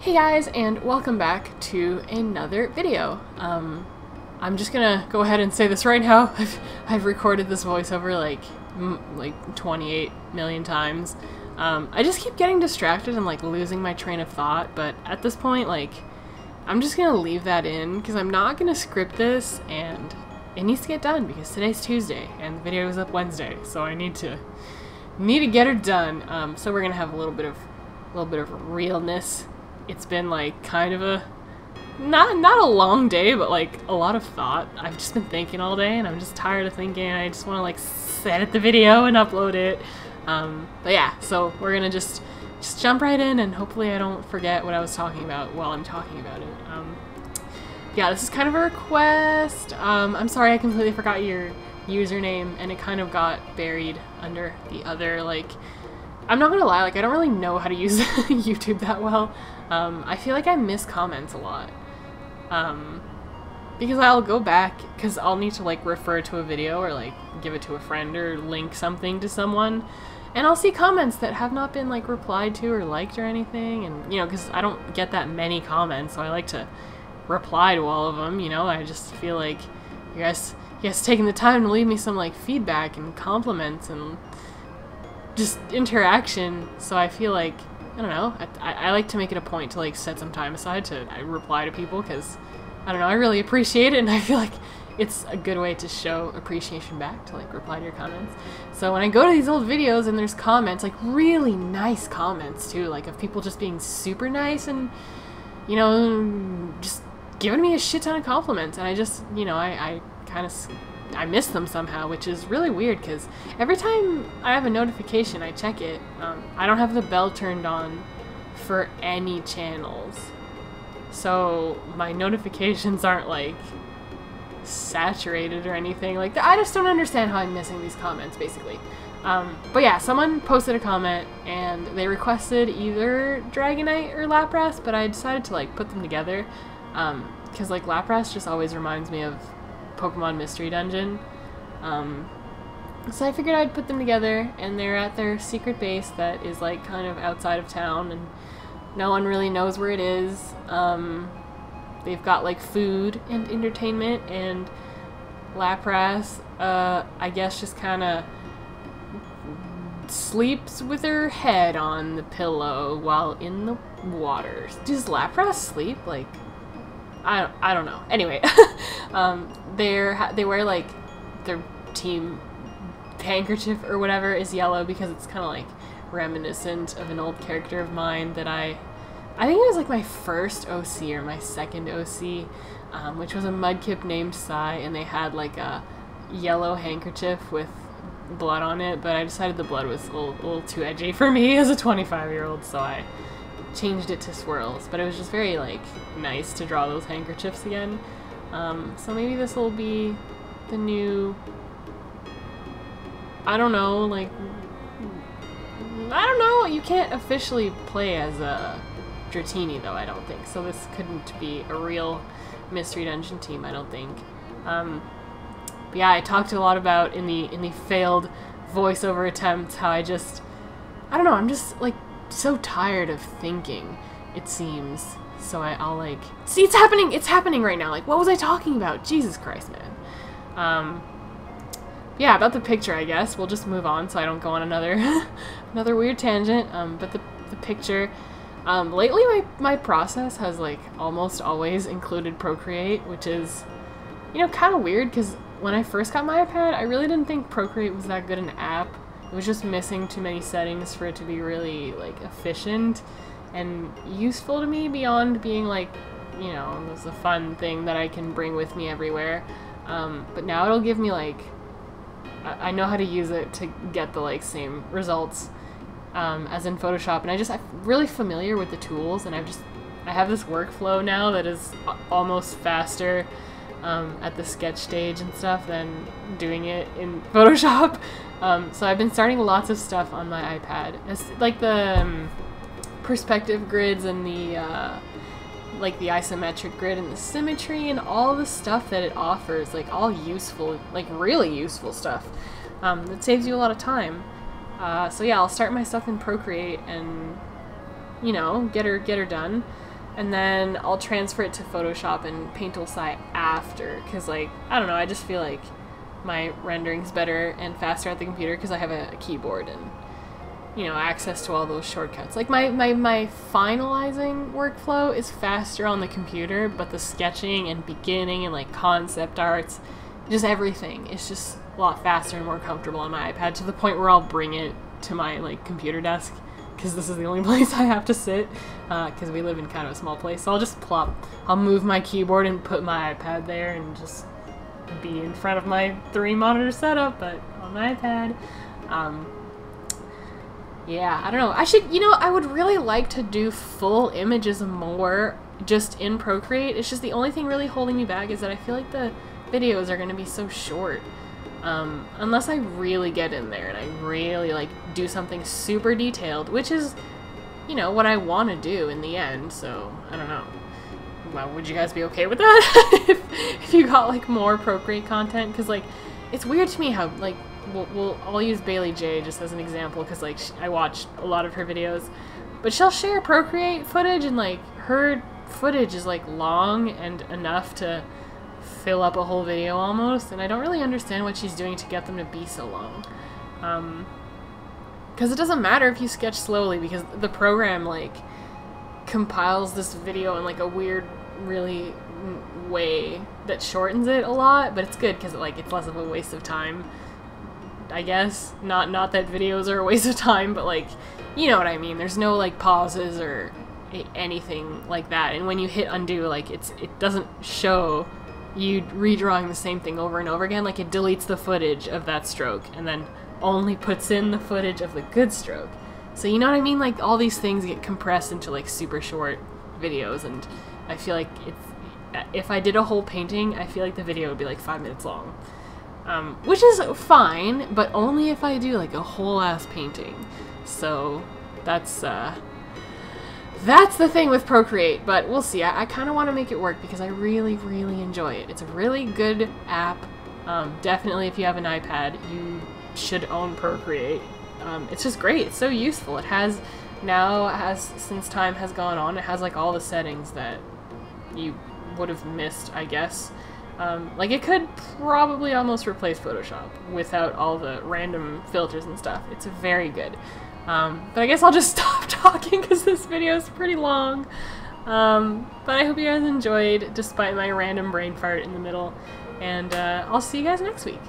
Hey guys, and welcome back to another video. I'm just gonna go ahead and say this right now. I've recorded this voiceover like 28 million times. I just keep getting distracted and like losing my train of thought, but at this point, like, I'm just gonna leave that in because I'm not gonna script this, and it needs to get done because today's Tuesday and the video is up Wednesday, so I need to get her done. So we're gonna have a little bit of realness. It's been like kind of a not a long day, but like a lot of thought. I've just been thinking all day and I'm just tired of thinking. I just want to like edit the video and upload it. But yeah, so we're gonna just jump right in, and hopefully I don't forget what I was talking about while I'm talking about it. Yeah, this is kind of a request. I'm sorry I completely forgot your username and it kind of got buried under the other, like, I'm not gonna lie, like, I don't really know how to use YouTube that well. I feel like I miss comments a lot. Because I'll go back, because I'll need to, like, refer to a video or, like, give it to a friend or link something to someone, and I'll see comments that have not been, like, replied to or liked or anything, and, you know, because I don't get that many comments, so I like to reply to all of them, you know? I just feel like you guys taking the time to leave me some, like, feedback and compliments and just interaction, so I feel like, I don't know, I like to make it a point to like set some time aside to reply to people, because I don't know, I really appreciate it, and I feel like it's a good way to show appreciation back, to like reply to your comments. So when I go to these old videos and there's comments, like really nice comments too, like of people just being super nice and, you know, just giving me a shit ton of compliments, and I just, you know, I kind of I miss them somehow, which is really weird because every time I have a notification, I check it. I don't have the bell turned on for any channels, so my notifications aren't like saturated or anything like that. I just don't understand how I'm missing these comments, basically. But yeah, someone posted a comment and they requested either Dragonite or Lapras, but I decided to like put them together because like Lapras just always reminds me of Pokemon Mystery Dungeon. So I figured I'd put them together, and they're at their secret base that is like kind of outside of town and no one really knows where it is. They've got like food and entertainment, and Lapras, I guess, just kind of sleeps with her head on the pillow while in the water. Does Lapras sleep? Like, I don't know. Anyway, they wear like their team handkerchief or whatever is yellow because it's kind of like reminiscent of an old character of mine that I think it was like my first OC or my second OC, which was a Mudkip named Sai, and they had like a yellow handkerchief with blood on it, but I decided the blood was a little too edgy for me as a 25-year-old, so I changed it to swirls. But it was just very like nice to draw those handkerchiefs again. So maybe this will be the new, I don't know, like, I don't know, you can't officially play as a Dratini though, I don't think, so this couldn't be a real Mystery Dungeon team, I don't think. But yeah, I talked a lot about in the failed voiceover attempts how I don't know, I'm just like so tired of thinking, it seems. So I'll like, see, it's happening right now. Like, what was I talking about? Jesus Christ, man. Yeah, about the picture, I guess. We'll just move on so I don't go on another weird tangent. But the picture, lately my process has like almost always included Procreate, which is, you know, kind of weird because when I first got my iPad, I really didn't think Procreate was that good an app. It was just missing too many settings for it to be really like efficient and useful to me beyond being like, you know, this is a fun thing that I can bring with me everywhere. But now it'll give me like, I know how to use it to get the like same results as in Photoshop, and I'm really familiar with the tools, and I have this workflow now that is almost faster at the sketch stage and stuff than doing it in Photoshop. So I've been starting lots of stuff on my iPad, like the perspective grids and the like the isometric grid and the symmetry and all the stuff that it offers, like all useful, like really useful stuff that saves you a lot of time. So yeah, I'll start my stuff in Procreate and, you know, get her done. and then I'll transfer it to Photoshop and SpiritSai after, because, like, I don't know, I just feel like my rendering's better and faster at the computer because I have a keyboard and, you know, access to all those shortcuts. Like, my finalizing workflow is faster on the computer, but the sketching and beginning and, like, concept arts, just everything, it's just a lot faster and more comfortable on my iPad, to the point where I'll bring it to my, like, computer desk, because this is the only place I have to sit, because we live in kind of a small place. So I'll just I'll move my keyboard and put my iPad there and just be in front of my 3-monitor setup, but on my iPad. Yeah, I don't know. I should, you know, I would really like to do full images more just in Procreate. It's just the only thing really holding me back is that I feel like the videos are going to be so short. Unless I really get in there and I really, like, do something super detailed, which is, you know, what I want to do in the end, so, I don't know. Well, would you guys be okay with that? if you got, like, more Procreate content? Because, like, it's weird to me how, like, I'll use Bailey J just as an example, because, like, I watch a lot of her videos, but she'll share Procreate footage, and, like, her footage is, like, long and enough to fill up a whole video almost, and I don't really understand what she's doing to get them to be so long. Because it doesn't matter if you sketch slowly, because the program, like, compiles this video in, like, a weird, really way that shortens it a lot, but it's good because, like, it's less of a waste of time, I guess. Not that videos are a waste of time, but, like, you know what I mean. There's no, like, pauses or anything like that, and when you hit undo, like, it doesn't show you redrawing the same thing over and over again. Like, it deletes the footage of that stroke and then only puts in the footage of the good stroke. So, you know what I mean? Like, all these things get compressed into, like, super short videos, and I feel like if I did a whole painting, I feel like the video would be, like, 5 minutes long. Which is fine, but only if I do, like, a whole-ass painting. So, that's the thing with Procreate, but we'll see. I kind of want to make it work because I really, really enjoy it. It's a really good app. Definitely, if you have an iPad, you should own Procreate. It's just great. It's so useful. It has now, since time has gone on, it has, like, all the settings that you would have missed, I guess. Like, it could probably almost replace Photoshop without all the random filters and stuff. It's very good. But I guess I'll just stop talking because this video is pretty long. But I hope you guys enjoyed, despite my random brain fart in the middle. And I'll see you guys next week.